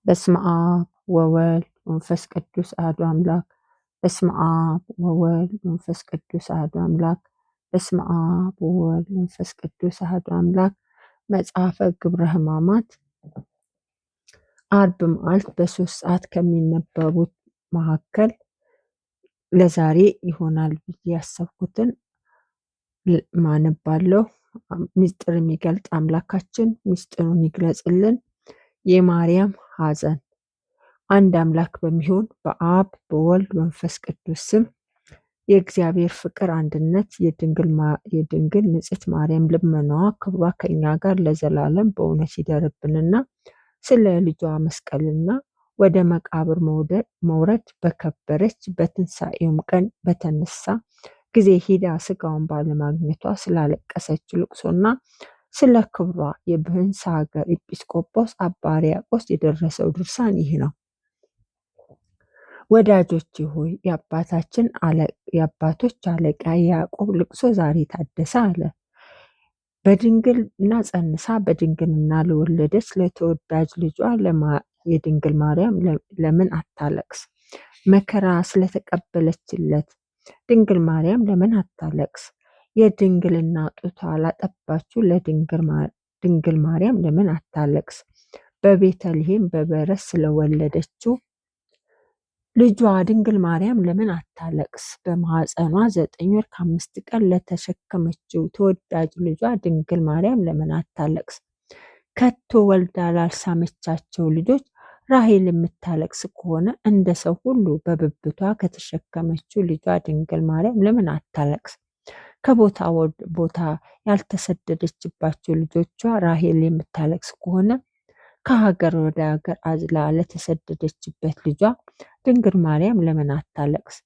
በስመ አብ ወወልድ ወመንፈስ ቅዱስ አሐዱ አምላክ። በስመ አብ ወወልድ ወመንፈስ ቅዱስ አሐዱ አምላክ። በስመ አብ ወወልድ ወመንፈስ ቅዱስ አሐዱ አምላክ። መጽሐፈ ግብረ ሕማማት ዓርብ መዓልት በ3 ሰዓት ከሚነበቡት መካከል ለዛሬ ይሆናል ብዬ ያሰብኩትን ማነባለሁ። ምስጢር የሚገልጥ አምላካችን ምስጢሩን ይግለጽልን። የማርያም ሐዘን። አንድ አምላክ በሚሆን በአብ በወልድ መንፈስ ቅዱስ ስም የእግዚአብሔር ፍቅር አንድነት የድንግል ንጽሕት ማርያም ልመናዋ ክብሯ ከኛ ጋር ለዘላለም በእውነት ይደርብንና ስለ ልጇ መስቀልና ወደ መቃብር መውረድ በከበረች በትንሣኤውም ቀን በተነሳ ጊዜ ሄዳ ስጋውን ባለማግኘቷ ስላለቀሰችው ልቅሶና ስለ ክብሯ የብህንሳ ሀገር ኤጲስቆጶስ አባ ሕርያቆስ የደረሰው ድርሳን ይህ ነው። ወዳጆቼ ሆይ የአባቶች አለቃ ያዕቆብ ልቅሶ ዛሬ ታደሰ አለ። በድንግልና ጸንሳ በድንግልና ለወለደች ለተወዳጅ ልጇ የድንግል ማርያም ለምን አታለቅስ? መከራ ስለተቀበለችለት ድንግል ማርያም ለምን አታለቅስ? የድንግልና ጡቷ ላጠባችው ለድንግል ማርያም ለምን አታለቅስ? በቤተልሔም በበረት ስለወለደችው ልጇ ድንግል ማርያም ለምን አታለቅስ? በማኅፀኗ 9 ወር ከ5 ቀን ለተሸከመችው ተወዳጅ ልጇ ድንግል ማርያም ለምን አታለቅስ? ከቶ ወልዳ ላልሳመቻቸው ልጆች ራሔል የምታለቅስ ከሆነ እንደ ሰው ሁሉ በብብቷ ከተሸከመችው ልጇ ድንግል ማርያም ለምን አታለቅስ? ከቦታ ቦታ ያልተሰደደችባቸው ልጆቿ ራሔል የምታለቅስ ከሆነ ከሀገር ወደ ሀገር አዝላ ለተሰደደችበት ልጇ ድንግል ማርያም ለምን አታለቅስ?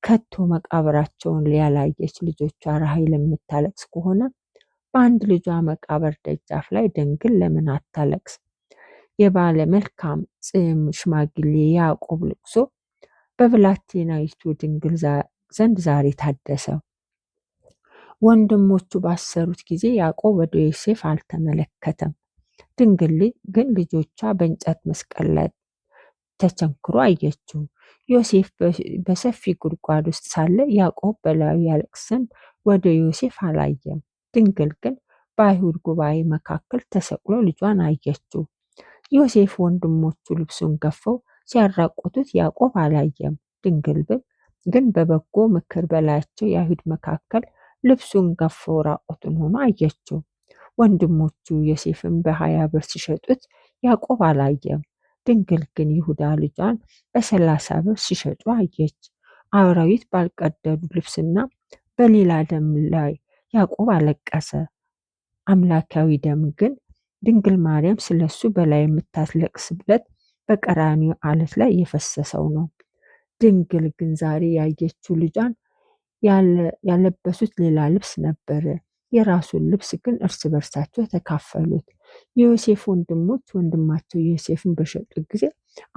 ከቶ መቃብራቸውን ያላየች ልጆቿ ራሔል የምታለቅስ ከሆነ በአንድ ልጇ መቃብር ደጃፍ ላይ ድንግል ለምን አታለቅስ? የባለ መልካም ጽም ሽማግሌ ያዕቆብ ልቅሶ በብላቴናይቱ ድንግል ዘንድ ዛሬ ታደሰ። ወንድሞቹ ባሰሩት ጊዜ ያዕቆብ ወደ ዮሴፍ አልተመለከተም። ድንግል ግን ልጆቿ በእንጨት መስቀል ላይ ተቸንክሮ አየችው። ዮሴፍ በሰፊ ጉድጓድ ውስጥ ሳለ ያዕቆብ በላዩ ያለቅስ ዘንድ ወደ ዮሴፍ አላየም። ድንግል ግን በአይሁድ ጉባኤ መካከል ተሰቅሎ ልጇን አየችው። ዮሴፍ ወንድሞቹ ልብሱን ገፈው ሲያራቆቱት ያዕቆብ አላየም። ድንግል ግን በበጎ ምክር በላያቸው የአይሁድ መካከል ልብሱን ገፈው ራቆቱን ሆኖ አየችው። ወንድሞቹ ዮሴፍን በ20 ብር ሲሸጡት ያዕቆብ አላየም። ድንግል ግን ይሁዳ ልጇን በ30 ብር ሲሸጡ አየች። አራዊት ባልቀደዱ ልብስና በሌላ ደም ላይ ያዕቆብ አለቀሰ። አምላካዊ ደም ግን ድንግል ማርያም ስለሱ በላይ የምታለቅስበት በቀራንዮ ዓለት ላይ የፈሰሰው ነው። ድንግል ግን ዛሬ ያየችው ልጇን ያለበሱት ሌላ ልብስ ነበር። የራሱን ልብስ ግን እርስ በርሳቸው ተካፈሉት። የዮሴፍ ወንድሞች ወንድማቸው ዮሴፍን በሸጡት ጊዜ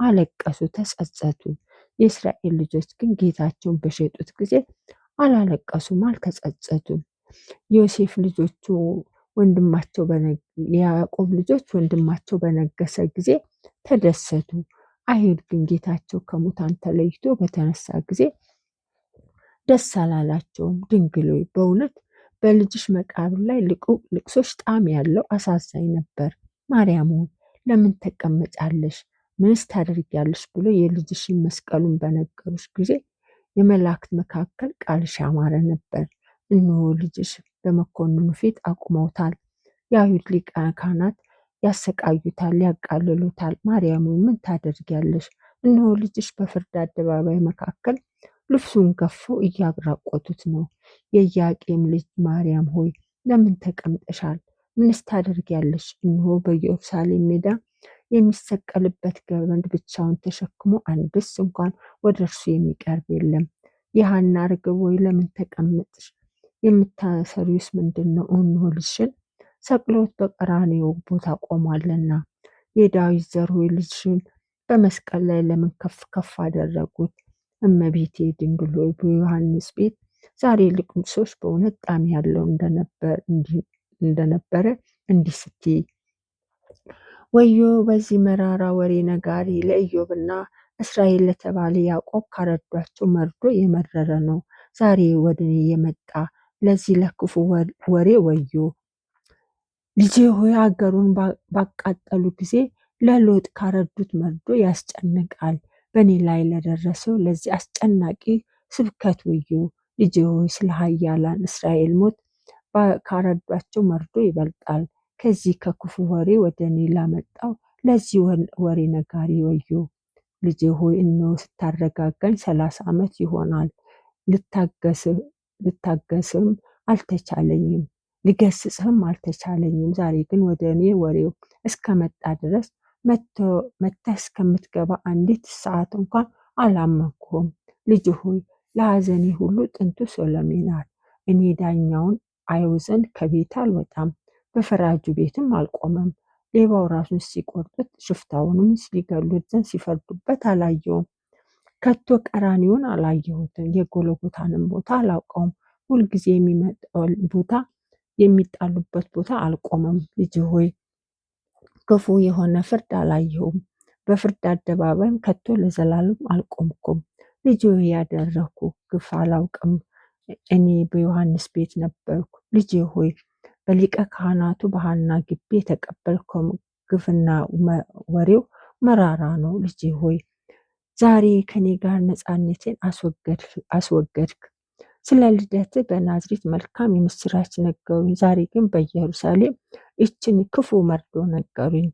አለቀሱ፣ ተጸጸቱ። የእስራኤል ልጆች ግን ጌታቸውን በሸጡት ጊዜ አላለቀሱም፣ አልተጸጸቱም። የዮሴፍ ልጆቹ የያዕቆብ ልጆች ወንድማቸው በነገሰ ጊዜ ተደሰቱ። አይሁድ ግን ጌታቸው ከሙታን ተለይቶ በተነሳ ጊዜ ደስ አላላቸውም። ድንግል ሆይ በእውነት በልጅሽ መቃብር ላይ ልቅሶሽ ጣዕም ያለው አሳዛኝ ነበር። ማርያም ሆይ ለምን ተቀመጫለሽ? ምንስ ታደርጊያለሽ? ብሎ የልጅሽን መስቀሉን በነገሩሽ ጊዜ የመላእክት መካከል ቃልሽ ያማረ ነበር። እነሆ ልጅሽ በመኮንኑ ፊት አቁመውታል። የአይሁድ ሊቃነ ካህናት ያሰቃዩታል፣ ያቃልሉታል። ማርያም ምን ታደርጊያለሽ? እነሆ ልጅሽ በፍርድ አደባባይ መካከል ልብሱን ገፎ እያራቆቱት ነው። የኢያቄም ልጅ ማርያም ሆይ ለምን ተቀምጠሻል? ምንስ ታደርጊያለሽ? እነሆ በኢየሩሳሌም ሜዳ የሚሰቀልበት ገመድ ብቻውን ተሸክሞ አንድስ እንኳን ወደ እርሱ የሚቀርብ የለም። የሐና ርግብ ሆይ ለምን ተቀመጥሽ? የምታሰሪውስ ምንድን ነው? እነሆ ልጅሽን ሰቅሎት በቀራንዮ ቦታ ቆሟልና። የዳዊት ዘር ሆይ ልጅሽን በመስቀል ላይ ለምን ከፍ ከፍ አደረጉት? እመቤቴ ድንግል ሆይ በዮሐንስ ቤት ዛሬ ልቅሶሽ በእውነት ጣዕም ያለው እንደነበረ እንዲህ ስትይ ወዮ በዚህ መራራ ወሬ ነጋሪ ለኢዮብና እስራኤል ለተባለ ያዕቆብ ካረዷቸው መርዶ የመረረ ነው። ዛሬ ወደ እኔ የመጣ ለዚህ ለክፉ ወሬ ወዮ። ልጄ ሆይ አገሩን ባቃጠሉ ጊዜ ለሎጥ ካረዱት መርዶ ያስጨንቃል። በእኔ ላይ ለደረሰው ለዚህ አስጨናቂ ስብከት ወዮ። ልጄ ሆይ ስለ ኃያላን እስራኤል ሞት ካረዷቸው መርዶ ይበልጣል። ከዚህ ከክፉ ወሬ ወደ እኔ ላመጣው ለዚህ ወሬ ነጋሪ ወዮ። ልጄ ሆይ እነሆ ስታረጋጋኝ 30 ዓመት ይሆናል። ልታገስም አልተቻለኝም፣ ልገስጽህም አልተቻለኝም። ዛሬ ግን ወደ እኔ ወሬው እስከመጣ ድረስ መጥተህ እስከምትገባ አንዲት ሰዓት እንኳን አላመንኩህም። ልጅ ሆይ ለሐዘኔ ሁሉ ጥንቱ ሰሎሜ ናት። እኔ ዳኛውን አየው ዘንድ ከቤት አልወጣም፣ በፈራጁ ቤትም አልቆመም። ሌባው ራሱን ሲቆርጡት ሽፍታውንም ሊገሉት ዘንድ ሲፈርዱበት አላየውም። ከቶ ቀራኒውን አላየሁትም፣ የጎልጎታንም ቦታ አላውቀውም። ሁልጊዜ የሚጣሉበት ቦታ አልቆመም። ልጅ ሆይ ክፉ የሆነ ፍርድ አላየሁም፣ በፍርድ አደባባይም ከቶ ለዘላለም አልቆምኩም። ልጅ ሆይ ያደረግኩ ግፍ አላውቅም፣ እኔ በዮሐንስ ቤት ነበርኩ። ልጅ ሆይ በሊቀ ካህናቱ በሐና ግቢ የተቀበልከው ግፍና ወሬው መራራ ነው። ልጅ ሆይ ዛሬ ከኔ ጋር ነፃነቴን አስወገድክ። ስለ ልደት በናዝሬት መልካም የምስራች ነገሩኝ። ዛሬ ግን በኢየሩሳሌም ይችን ክፉ መርዶ ነገሩኝ።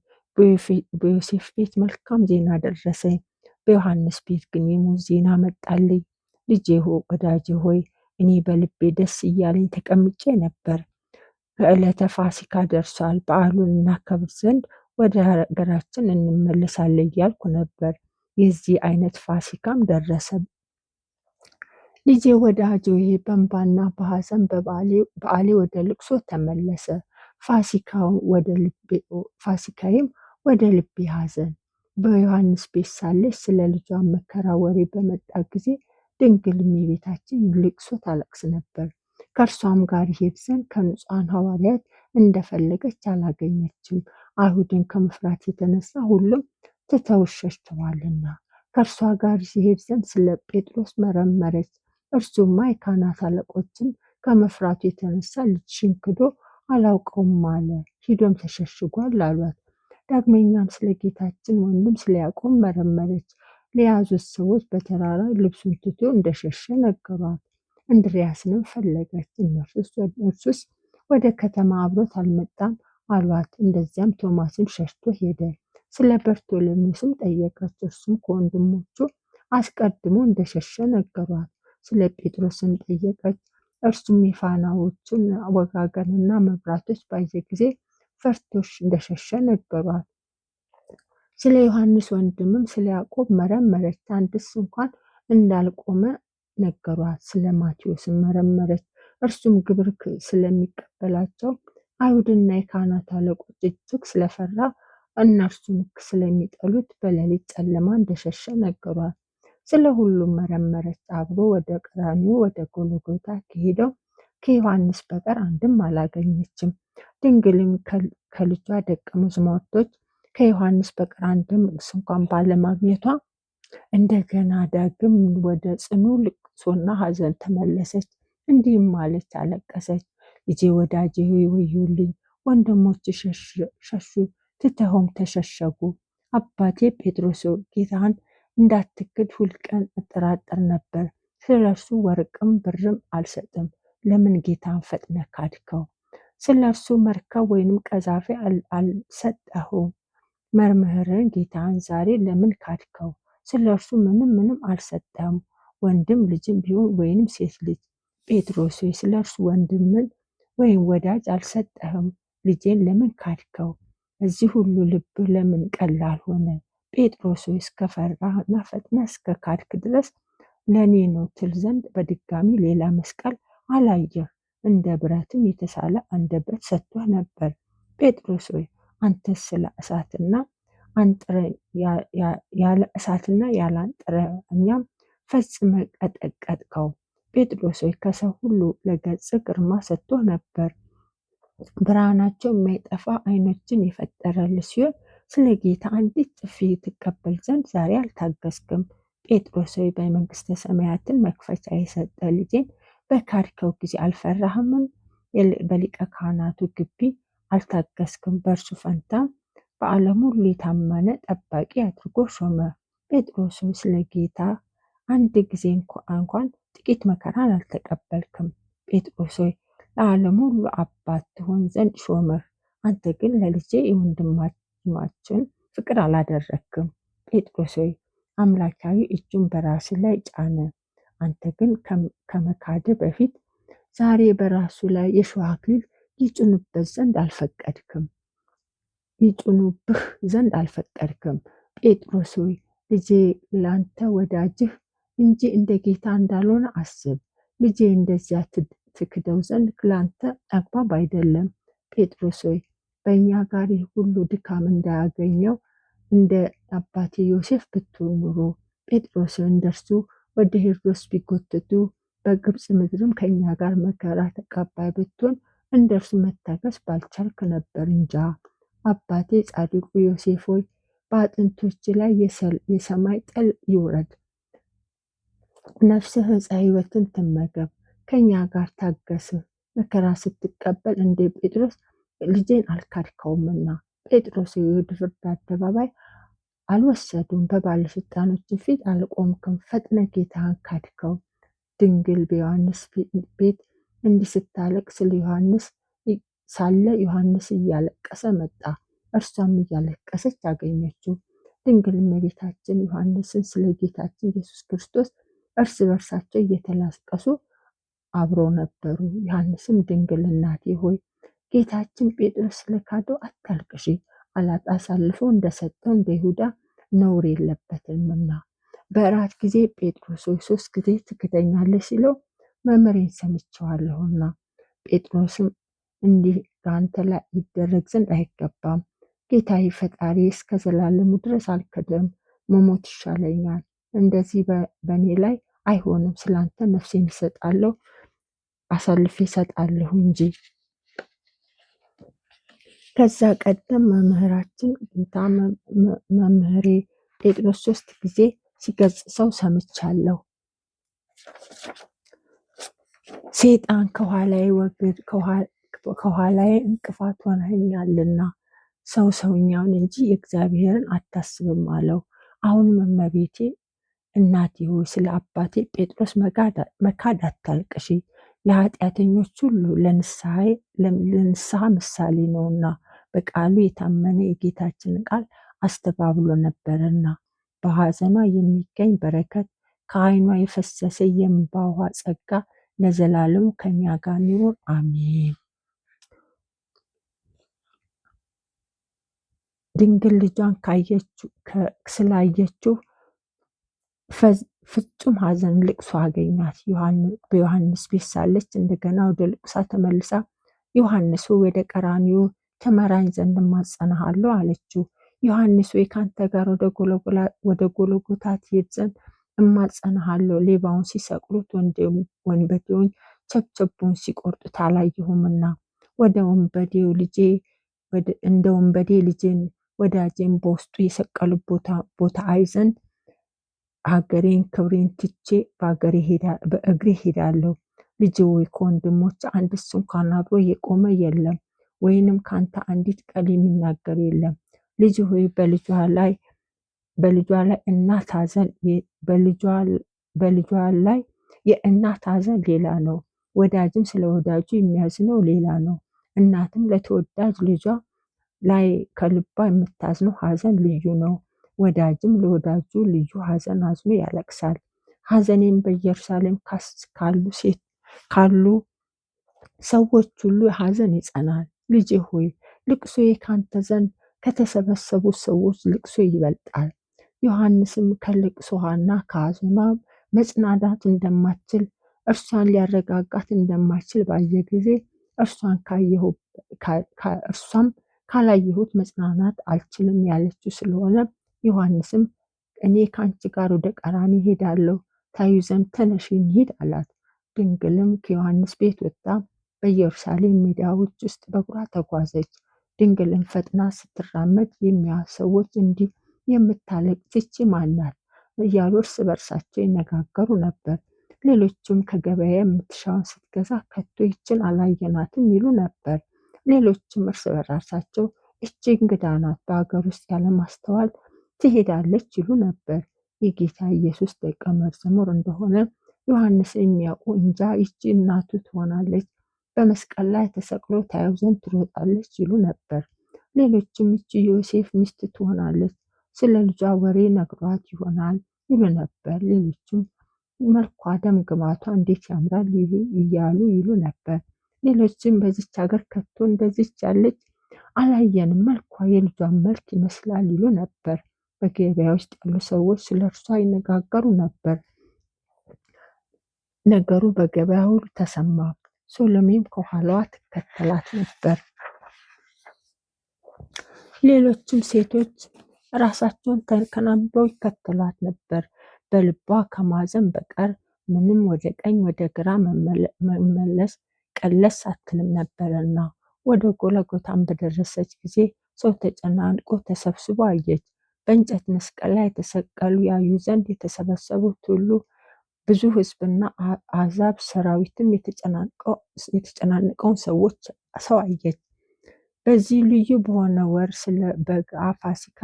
በዮሴፍ ቤት መልካም ዜና ደረሰኝ፣ በዮሐንስ ቤት ግን የሞት ዜና መጣልኝ። ልጄ ወዳጄ ሆይ እኔ በልቤ ደስ እያለኝ ተቀምጬ ነበር። ከዕለተ ፋሲካ ደርሷል፣ በዓሉን እናከብር ዘንድ ወደ ሀገራችን እንመለሳለን እያልኩ ነበር። የዚህ አይነት ፋሲካም ደረሰ። ልጄ ወዳጄ ሆይ በእንባና በሐዘን በዓሌ ወደ ልቅሶ ተመለሰ። ፋሲካዬም ወደ ልቤ ሐዘን። በዮሐንስ ቤት ሳለች ስለ ልጇ መከራ ወሬ በመጣ ጊዜ ድንግል እመቤታችን ልቅሶ ታለቅስ ነበር። ከእርሷም ጋር ይሄድ ዘንድ ከንጹሐን ሐዋርያት እንደፈለገች አላገኘችም። አይሁድን ከመፍራት የተነሳ ሁሉም ትተውት ሸሽተዋልና። ከእርሷ ጋር ሲሄድ ዘንድ ስለ ጴጥሮስ መረመረች። እርሱማ የካህናት አለቆችን ከመፍራቱ የተነሳ ልጅሽን ክዶ አላውቀውም አለ፣ ሂዶም ተሸሽጓል አሏት። ዳግመኛም ስለ ጌታችን ወንድም ስለ ያዕቆብ መረመረች። ለያዙት ሰዎች በተራራ ልብሱን ትቶ እንደሸሸ ነገሯት። እንድርያስንም ፈለገች። እርሱስ ወደ ከተማ አብሮት አልመጣም አሏት። እንደዚያም ቶማስም ሸሽቶ ሄደ። ስለ በርቶሎሜዎስም ጠየቀች። እርሱም ከወንድሞቹ አስቀድሞ እንደሸሸ ነገሯት። ስለ ጴጥሮስም ጠየቀች። እርሱም የፋናዎቹን ወጋገንና መብራቶች ባየ ጊዜ ፈርቶሽ እንደሸሸ ነገሯት። ስለ ዮሐንስ ወንድምም ስለ ያዕቆብ መረመረች። አንድስ እንኳን እንዳልቆመ ነገሯት። ስለ ማቴዎስም መረመረች። እርሱም ግብር ስለሚቀበላቸው አይሁድና የካህናት አለቆች እጅግ ስለፈራ እነርሱን ስለሚጠሉት በሌሊት ጨለማ እንደሸሸ ነገሯት። ስለ ሁሉም መረመረች። አብሮ ወደ ቀራንዮ ወደ ጎልጎታ ከሄደው ከዮሐንስ በቀር አንድም አላገኘችም። ድንግልም ከልጇ ደቀ መዛሙርቶች ከዮሐንስ በቀር አንድም እንኳን ባለማግኘቷ እንደገና ዳግም ወደ ጽኑ ልቅሶና ሐዘን ተመለሰች። እንዲህም አለች፣ አለቀሰች። ልጄ ወዳጄ ሆይ ወዮልኝ፣ ወንድሞች ሸሹ፣ ትተውም ተሸሸጉ። አባቴ ጴጥሮስ ጌታን እንዳትክድ ሁልቀን እጠራጠር ነበር። ስለ እርሱ ወርቅም ብርም አልሰጥም። ለምን ጌታን ፈጥነ ካድከው? ስለ እርሱ መርከብ ወይንም ቀዛፊ አልሰጠኸውም። መምህርን ጌታን ዛሬ ለምን ካድከው? ስለ እርሱ ምንም አልሰጠህም። ወንድም ልጅም ቢሆን ወይንም ሴት ልጅ። ጴጥሮስ ሆይ ስለ እርሱ ወንድምን ወይም ወዳጅ አልሰጠህም። ልጄን ለምን ካድከው? እዚህ ሁሉ ልብህ ለምን ቀላል ሆነ? ጴጥሮስ ሆይ እስከፈራህና ፈጥነህ እስከ ካድክ ድረስ ለእኔ ነው ትል ዘንድ በድጋሚ ሌላ መስቀል አላየህ፣ እንደ ብረትም የተሳለ አንደበት ሰጥቶህ ነበር። ጴጥሮስ ሆይ አንተስ ያለ እሳትና ያለ አንጥረኛም ፈጽመ ቀጠቀጥከው። ጴጥሮስ ሆይ ከሰው ሁሉ ለገጽ ግርማ ሰጥቶህ ነበር። ብርሃናቸው የማይጠፋ ዓይኖችን የፈጠረልህ ሲሆን ስለ ጌታ አንዲት ጥፊ ትቀበል ዘንድ ዛሬ አልታገስክም። ጴጥሮስ ሆይ በመንግሥተ ሰማያትን መክፈቻ የሰጠ ልጄን በካድከው ጊዜ አልፈራህምን? በሊቀ ካህናቱ ግቢ አልታገስክም። በእርሱ ፈንታ በዓለም ሁሉ የታመነ ጠባቂ አድርጎ ሾመ። ጴጥሮስ ሆይ ስለ ጌታ አንድ ጊዜ እንኳን ጥቂት መከራን አልተቀበልክም። ጴጥሮስ ሆይ ለዓለም ሁሉ አባት ትሆን ዘንድ ሾመህ። አንተ ግን ለልጄ የወንድማችን ፍቅር አላደረግክም። ጴጥሮስ ሆይ አምላካዊ እጁን በራስ ላይ ጫነ። አንተ ግን ከመካድ በፊት ዛሬ በራሱ ላይ የሾህ አክሊል ይጭኑብህ ዘንድ አልፈቀድክም። ጴጥሮስ ሆይ ልጄ ላንተ ወዳጅህ እንጂ እንደ ጌታ እንዳልሆነ አስብ። ልጄ እንደዚያ ትክደው ዘንድ ላንተ አግባብ አይደለም። ጴጥሮስ ሆይ በእኛ ጋር ይህ ሁሉ ድካም እንዳያገኘው እንደ አባቴ ዮሴፍ ብትሆን ኑሮ። ጴጥሮስ እንደርሱ ወደ ሄሮድስ ቢጎትቱ በግብፅ ምድርም ከእኛ ጋር መከራ ተቀባይ ብትሆን እንደርሱ መታገስ ባልቻልክ ነበር እንጃ። አባቴ ጻድቁ ዮሴፍ ሆይ በአጥንቶች ላይ የሰማይ ጠል ይውረድ፣ ነፍስህ ዕፀ ሕይወትን ትመገብ። ከእኛ ጋር ታገስህ መከራ ስትቀበል እንደ ጴጥሮስ ልጄን አልካድከውምና። ጴጥሮስ ወደ ፍርድ አደባባይ አልወሰዱም፣ በባለስልጣኖች ፊት አልቆምክም። ፈጥነ ጌታህን ካድከው። ድንግል በዮሐንስ ቤት እንዲህ ስታለቅስ ሳለ ዮሐንስ እያለቀሰ መጣ። እርሷም እያለቀሰች አገኘችው። ድንግል እመቤታችን ዮሐንስን ስለ ጌታችን ኢየሱስ ክርስቶስ እርስ በርሳቸው እየተላቀሱ አብረው ነበሩ። ዮሐንስም ድንግል እናቴ ሆይ ጌታችን ጴጥሮስ ስለካደው አታልቅሺ፣ አሳልፎ እንደሰጠው እንደ ይሁዳ ነውር የለበትምና። በእራት ጊዜ ጴጥሮስ ሆይ 3 ጊዜ ትክደኛለህ ሲለው መምህሬን ሰምቼዋለሁና። ጴጥሮስም እንዲህ በአንተ ላይ ይደረግ ዘንድ አይገባም፣ ጌታዬ ፈጣሪ እስከ ዘላለሙ ድረስ አልክድም፣ መሞት ይሻለኛል። እንደዚህ በእኔ ላይ አይሆንም፣ ስላንተ ነፍሴን እሰጣለሁ አሳልፌ እሰጣለሁ እንጂ። ከዛ ቀደም መምህራችን ጌታ መምህሬ ጴጥሮስ 3 ጊዜ ሲገስጸው ሰምቻለሁ። ሰይጣን ከኋላዬ እንቅፋት ሆነኸኛልና ሰው ሰውኛውን እንጂ የእግዚአብሔርን አታስብም አለው። አሁንም እመቤቴ እናቴ ሆይ ስለ አባቴ ጴጥሮስ መካድ አታልቅሺ፣ ለኃጢአተኞች ሁሉ ለንስሐ ምሳሌ ነውና በቃሉ የታመነ የጌታችንን ቃል አስተባብሎ ነበርና። በሐዘኗ የሚገኝ በረከት ከዓይኗ የፈሰሰ የእንባዋ ጸጋ ለዘላለሙ ከኛ ጋር ይኑር አሜን። ድንግል ልጇን ስላየችው ፍጹም ሐዘን ልቅሶ አገኛት። በዮሐንስ ቤት ሳለች እንደገና ወደ ልቅሷ ተመልሳ ዮሐንስ ወደ ቀራንዮ ተመራኝ ዘንድ እማጸንሃለሁ አለችው። ዮሐንስ ወይ ካንተ ጋር ወደ ጎልጎታ ትሄድ ዘንድ እማጸንሃለሁ፣ ሌባውን ሲሰቅሉት ወንበዴውን ቸብቸቡን ሲቆርጡት አላየሁምና እንደ ወንበዴ ልጄን ወዳጄን በውስጡ የሰቀሉት ቦታ አይ ዘንድ ሀገሬን ክብሬን ትቼ በእግሬ ሄዳለሁ። ልጄ ወይ ከወንድሞች አንድስ እንኳን አብሮ የቆመ የለም፣ ወይንም ካንተ አንዲት ቃል የሚናገር የለም። ልጅ ሆይ በልጇ ላይ የእናት ሐዘን ሌላ ነው፣ ወዳጅም ስለ ወዳጁ የሚያዝነው ሌላ ነው። እናትም ለተወዳጅ ልጇ ላይ ከልቧ የምታዝነው ሐዘን ልዩ ነው። ወዳጅም ለወዳጁ ልዩ ሐዘን አዝኖ ያለቅሳል። ሐዘኔም በኢየሩሳሌም ካሉ ሰዎች ሁሉ ሐዘን ይጸናል። ልጄ ሆይ ልቅሶዬ ካንተ ዘንድ ከተሰበሰቡ ሰዎች ልቅሶ ይበልጣል። ዮሐንስም ከልቅሶዋና ከሐዘኗ መጽናናት እንደማትችል እርሷን ሊያረጋጋት እንደማይችል ባየ ጊዜ እርሷም ካላየሁት መጽናናት አልችልም ያለችው ስለሆነ ዮሐንስም እኔ ከአንቺ ጋር ወደ ቀራንዮ እሄዳለሁ፣ ታዩ ዘንድ ተነሺ እንሂድ አላት። ድንግልም ከዮሐንስ ቤት ወጥታ በኢየሩሳሌም ሜዳዎች ውስጥ በእግሯ ተጓዘች። ድንግልን ፈጥና ስትራመድ የሚያዩ ሰዎች እንዲህ የምታለቅስ ይህች ማን ናት እያሉ እርስ በርሳቸው ይነጋገሩ ነበር። ሌሎችም ከገበያ የምትሻውን ስትገዛ ከቶ ይችን አላየናትም ይሉ ነበር። ሌሎችም እርስ በራሳቸው እቺ እንግዳ ናት፣ በሀገር ውስጥ ያለማስተዋል ትሄዳለች ይሉ ነበር። የጌታ ኢየሱስ ደቀ መዝሙር እንደሆነ ዮሐንስ የሚያውቁ እንጃ ይቺ እናቱ ትሆናለች፣ በመስቀል ላይ ተሰቅሎ ታየው ዘንድ ትሮጣለች ይሉ ነበር። ሌሎችም ይቺ ዮሴፍ ሚስት ትሆናለች፣ ስለ ልጇ ወሬ ነግሯት ይሆናል ይሉ ነበር። ሌሎችም መልኳ ደም ግባቷ እንዴት ያምራል እያሉ ይሉ ነበር። ሌሎችም በዚች ሀገር ከቶ እንደዚች ያለች አላየንም፣ መልኳ የልጇን መልክ ይመስላል ይሉ ነበር። በገበያ ውስጥ ያሉ ሰዎች ስለ እርሷ ይነጋገሩ ነበር። ነገሩ በገበያ ሁሉ ተሰማ። ሶሎሜም ከኋላዋ ትከተላት ነበር። ሌሎችም ሴቶች ራሳቸውን ተከናንበው ይከተሏት ነበር። በልቧ ከማዘን በቀር ምንም ወደ ቀኝ ወደ ግራ መመለስ ቀለስ አትልም ነበርና። ወደ ጎለጎታም በደረሰች ጊዜ ሰው ተጨናንቆ ተሰብስቦ አየች። በእንጨት መስቀል ላይ የተሰቀሉ ያዩ ዘንድ የተሰበሰቡት ሁሉ ብዙ ሕዝብና አሕዛብ ሰራዊትም የተጨናነቀውን ሰው አየች። በዚህ ልዩ በሆነ ወር ስለ በግዓ ፋሲካ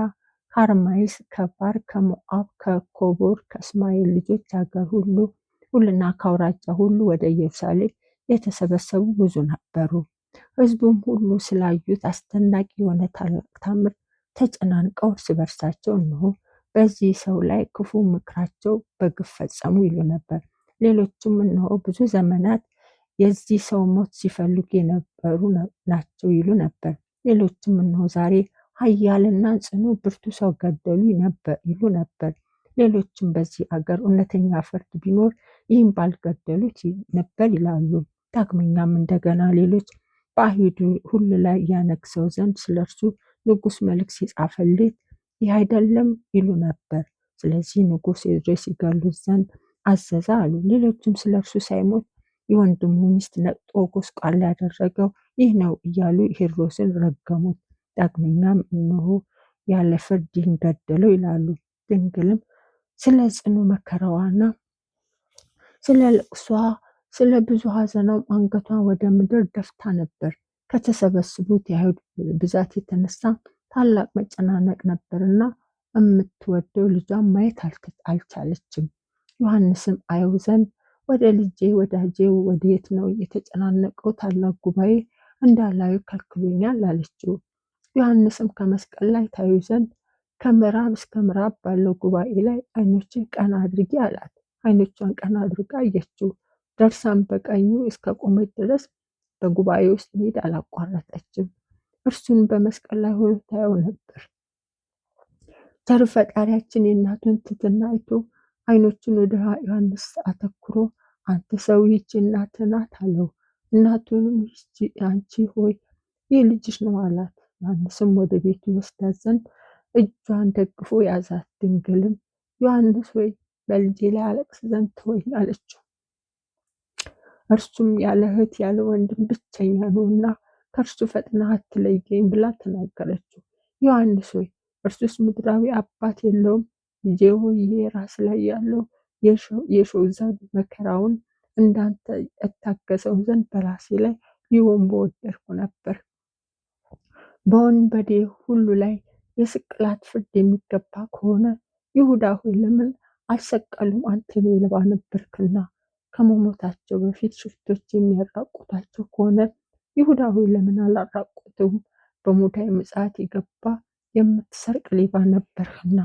ከአርማይስ፣ ከፋር፣ ከሞዓብ፣ ከኮቦር፣ ከእስማኤል ልጆች ሀገር ሁሉና ከአውራጃ ሁሉ ወደ ኢየሩሳሌም የተሰበሰቡ ብዙ ነበሩ። ሕዝቡም ሁሉ ስላዩት አስደናቂ የሆነ ታላቅ ታምር ተጨናንቀው እርስ በርሳቸው እነሆ በዚህ ሰው ላይ ክፉ ምክራቸው በግፍ ፈጸሙ ይሉ ነበር። ሌሎችም እነሆ ብዙ ዘመናት የዚህ ሰው ሞት ሲፈልጉ የነበሩ ናቸው ይሉ ነበር። ሌሎችም እነሆ ዛሬ ኃያልና ጽኑ ብርቱ ሰው ገደሉ ይሉ ነበር። ሌሎችም በዚህ አገር እውነተኛ ፍርድ ቢኖር ይህም ባልገደሉት ነበር ይላሉ። ዳግመኛም እንደገና ሌሎች በአይሁድ ሁሉ ላይ ያነግሰው ዘንድ ስለ እርሱ ንጉሥ መልእክት ሲጻፍለት ይህ አይደለም ይሉ ነበር። ስለዚህ ንጉሥ ሄሮድስ ይገሉት ዘንድ አዘዘ አሉ። ሌሎችም ስለ እርሱ ሳይሞት የወንድሙ ሚስት ነቅጦ ጎስቋላ ያደረገው ይህ ነው እያሉ ሄሮድስን ረገሙት። ዳግመኛም እነሆ ያለ ፍርድ ይህን ገደለው ይላሉ። ድንግልም ስለ ጽኑ መከራዋና ስለ ልቅሷ ስለ ብዙ ሐዘኗም አንገቷን ወደ ምድር ደፍታ ነበር። ከተሰበሰቡት የአይሁድ ብዛት የተነሳ ታላቅ መጨናነቅ ነበርና የምትወደው ልጇን ማየት አልቻለችም። ዮሐንስም አየው ዘንድ ወደ ልጄ ወዳጄ ወዴት ነው? የተጨናነቀው ታላቅ ጉባኤ እንዳላዩ ከልክሎኛል አለችው። ዮሐንስም ከመስቀል ላይ ታዩ ዘንድ ከምዕራብ እስከ ምዕራብ ባለው ጉባኤ ላይ ዓይኖችን ቀና አድርጊ አላት። ዓይኖቿን ቀና አድርጋ አየችው። ደርሳም በቀኙ እስከ ቆመች ድረስ በጉባኤ ውስጥ መሄድ አላቋረጠችም። እርሱን በመስቀል ላይ ሆኖ ታየው ነበር። ቸር ፈጣሪያችን የእናቱን ትሕትና አይቶ ዓይኖቹን ወደ ዮሐንስ አተኩሮ አንተ ሰው ይህች እናትህ ናት አለው። እናቱንም ይህች አንቺ ሆይ ይህ ልጅሽ ነው አላት። ዮሐንስም ወደ ቤቱ ይወስዳት ዘንድ እጇን ደግፎ ያዛት። ድንግልም ዮሐንስ ሆይ በልጄ ላይ አለቅስ ዘንድ ተወኝ አለችው። እርሱም ያለ እህት ያለ ወንድም ብቸኛ ነውና ከእርሱ ፈጥነህ አትለየኝ ብላ ተናገረችው። ዮሐንስ ሆይ እርሱስ ምድራዊ አባት የለውም? ልጄ ሆይ ይሄ ራስ ላይ ያለው የሾህ ዘንግ መከራውን እንዳንተ እታገሰው ዘንድ በራሴ ላይ ሊሆን በወደድኩ ነበር። በወንበዴ ሁሉ ላይ የስቅላት ፍርድ የሚገባ ከሆነ ይሁዳ ሆይ ለምን አልሰቀሉም? አንተ ሌባ ነበርክና። ከመሞታቸው በፊት ሽፍቶች የሚያራቁታቸው ከሆነ ይሁዳ ሆይ ለምን አላራቁትም? በሙዳየ ምጽአት የገባ የምትሰርቅ ሌባ ነበርህና።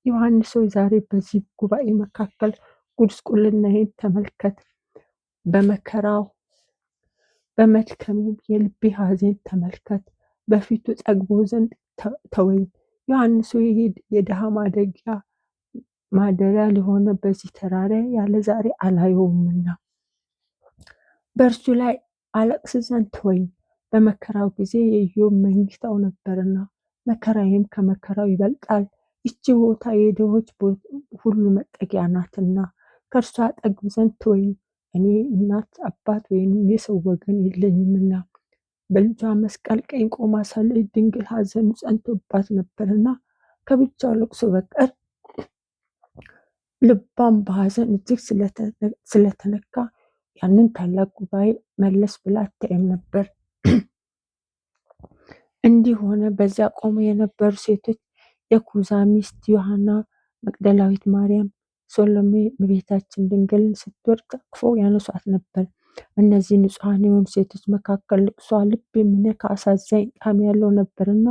ዮሐንስ ሆይ ዛሬ በዚህ ጉባኤ መካከል ጉስቁልናዬን ተመልከት፣ በመከራው በመድከሜም የልቤ ሐዘን ተመልከት፣ በፊቱ ጠግቦ ዘንድ ተወኝ። ዮሐንስ ሆይ የድሃ ማደሪያ ሊሆነ በዚህ ተራራ ያለ ዛሬ አላየውምና በእርሱ ላይ አለቅስ ዘንድ ተወኝ። በመከራው ጊዜ የኢዮብ መኝታው ነበርና መከራዬም ከመከራው ይበልጣል። ይቺ ቦታ የድሆች ሁሉ መጠጊያ ናትና ከእርሷ ጠግብ ዘንድ ተወኝ። እኔ እናት አባት ወይም የሰው ወገን የለኝምና በልጇ መስቀል ቀኝ ቆማ ሳለች ድንግል ሐዘኑ ጸንቶባት ነበርና ከብቻው ለቅሶ በቀር ልቧም በሐዘን እጅግ ስለተነካ ያንን ታላቅ ጉባኤ መለስ ብላ አታይም ነበር። እንዲህ ሆነ። በዚያ ቆመው የነበሩ ሴቶች የኩዛ ሚስት ዮሐና፣ መቅደላዊት ማርያም፣ ሶሎሜ እመቤታችን ድንግልን ስትወድቅ አቅፈው ያነሷት ነበር። እነዚህ ንጹሐን የሆኑ ሴቶች መካከል ልቅሷ ልብ የሚነካ አሳዛኝ ጣዕም ያለው ነበርና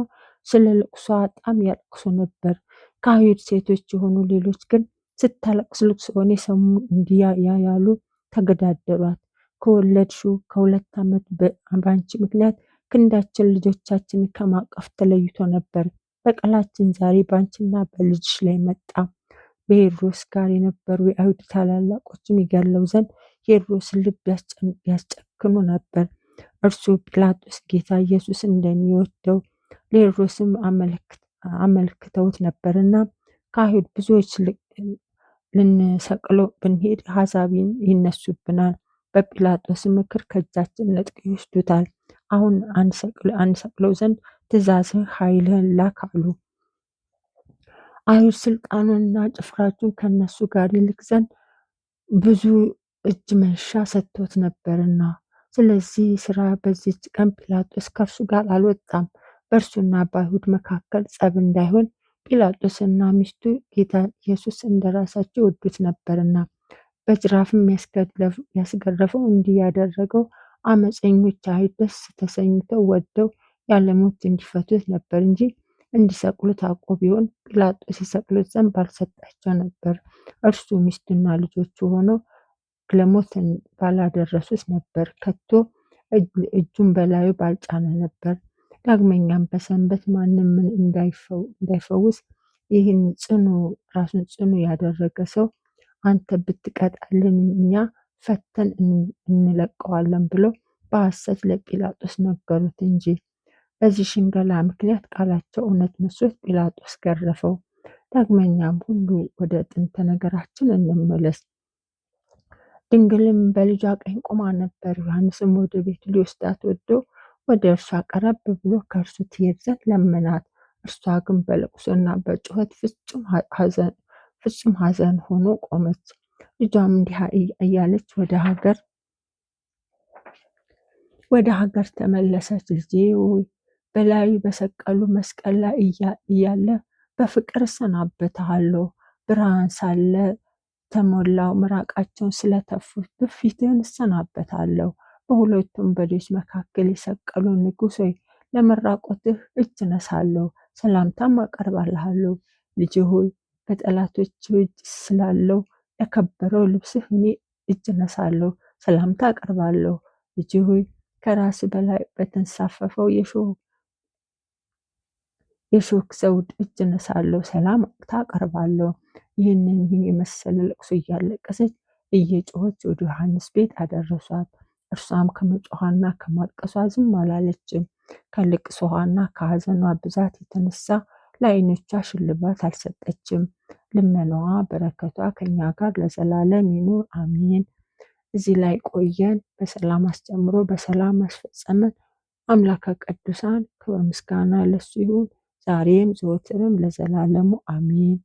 ስለ ልቅሷ በጣም ያለቅሱ ነበር። ከአይሁድ ሴቶች የሆኑ ሌሎች ግን ስታለቅስ ልቅሶውን የሰሙ እንዲህ ያሉ ተገዳደሯት። ከወለድሽው ከ2 ዓመት በአንቺ ምክንያት ክንዳችን ልጆቻችንን ከማቀፍ ተለይቶ ነበር። በቀላችን ዛሬ በአንቺና በልጅሽ ላይ መጣ። በሄሮድስ ጋር የነበሩ የአይሁድ ታላላቆችም ይገድለው ዘንድ ሄሮድስን ልብ ያስጨክኑ ነበር። እርሱ ጲላጦስ ጌታ ኢየሱስ እንደሚወደው ለሄሮድስም አመልክተውት ነበርና ከአይሁድ ብዙዎች ልንሰቅለው ብንሄድ አሕዛብ ይነሱብናል፣ በጲላጦስ ምክር ከእጃችን ነጥቀው ይወስዱታል። አሁን አንሰቅለው ዘንድ ትእዛዝህን ኃይልህን ላክ አሉ። አይሁድ ስልጣኑንና ጭፍራቹን ከነሱ ጋር ይልክ ዘንድ ብዙ እጅ መንሻ ሰጥቶት ነበርና፣ ስለዚህ ስራ በዚች ቀን ጲላጦስ ከእርሱ ጋር አልወጣም። በእርሱና በአይሁድ መካከል ጸብ እንዳይሆን ጲላጦስና ሚስቱ ጌታ ኢየሱስ እንደራሳቸው ይወዱት ነበርና፣ በጅራፍም ያስገረፈው እንዲህ ያደረገው አመፀኞች አይሁድ ደስ ተሰኝተው ወደው ያለሞት እንዲፈቱት ነበር እንጂ እንዲሰቅሉት አውቆ ቢሆን ጲላጦስ ይሰቅሉት ዘንድ ባልሰጣቸው ነበር። እርሱ ሚስቱና ልጆቹ ሆነው ለሞት ባላደረሱት ነበር። ከቶ እጁን በላዩ ባልጫነ ነበር። ዳግመኛም በሰንበት ማንም ምን እንዳይፈውስ ይህን ራሱን ጽኑ ያደረገ ሰው አንተ ብትቀጣልን እኛ ፈተን እንለቀዋለን ብሎ በሐሰት ለጲላጦስ ነገሩት እንጂ። በዚህ ሽንገላ ምክንያት ቃላቸው እውነት መስሎት ጲላጦስ ገረፈው። ዳግመኛም ሁሉ ወደ ጥንተ ነገራችን እንመለስ። ድንግልም በልጇ ቀኝ ቆማ ነበር። ዮሐንስም ወደ ቤቱ ሊወስዳት ወዶ ወደ እርሷ ቀረብ ብሎ ከእርሱ ትሄድ ዘንድ ለመናት። እርሷ ግን በለቅሶና በጩኸት ፍጹም ሐዘን ሆኖ ቆመች። ልጇም እንዲህ እያለች ወደ ሀገር ተመለሰች። ልጄ ሆይ በላዩ በሰቀሉ መስቀል ላይ እያለ በፍቅር እሰናበትሃለሁ። ብርሃን ሳለ ተሞላው ምራቃቸውን ስለተፉት በፊትህን እሰናበታለሁ። በሁለቱም በዶች መካከል የሰቀሉ ንጉሥ ሆይ ለመራቆትህ እጅ ነሳለሁ፣ ሰላምታም አቀርባልሃለሁ። ልጅ ሆይ በጠላቶች እጅ ስላለው ለከበረው ልብስህ እኔ እጅ ነሳለሁ፣ ሰላምታ አቀርባለሁ። ልጅ ሆይ ከራስ በላይ በተንሳፈፈው የሾክ ዘውድ እጅ ነሳለሁ፣ ሰላምታ አቀርባለሁ። ይህን የመሰለ ለቅሶ እያለቀሰች እየጮኸች ወደ ዮሐንስ ቤት አደረሷት። እርሷም ከመጮኋና ከማልቀሷ ዝም አላለችም። ከልቅሶዋና ከሐዘኗ ብዛት የተነሳ ለዓይኖቿ ሽልማት አልሰጠችም። ልመናዋ በረከቷ ከኛ ጋር ለዘላለም ይኑር አሜን። እዚህ ላይ ቆየን። በሰላም አስጀምሮ በሰላም አስፈጸመን። አምላከ ቅዱሳን ክብር ምስጋና ለሱ ይሁን ዛሬም ዘወትርም ለዘላለሙ አሜን።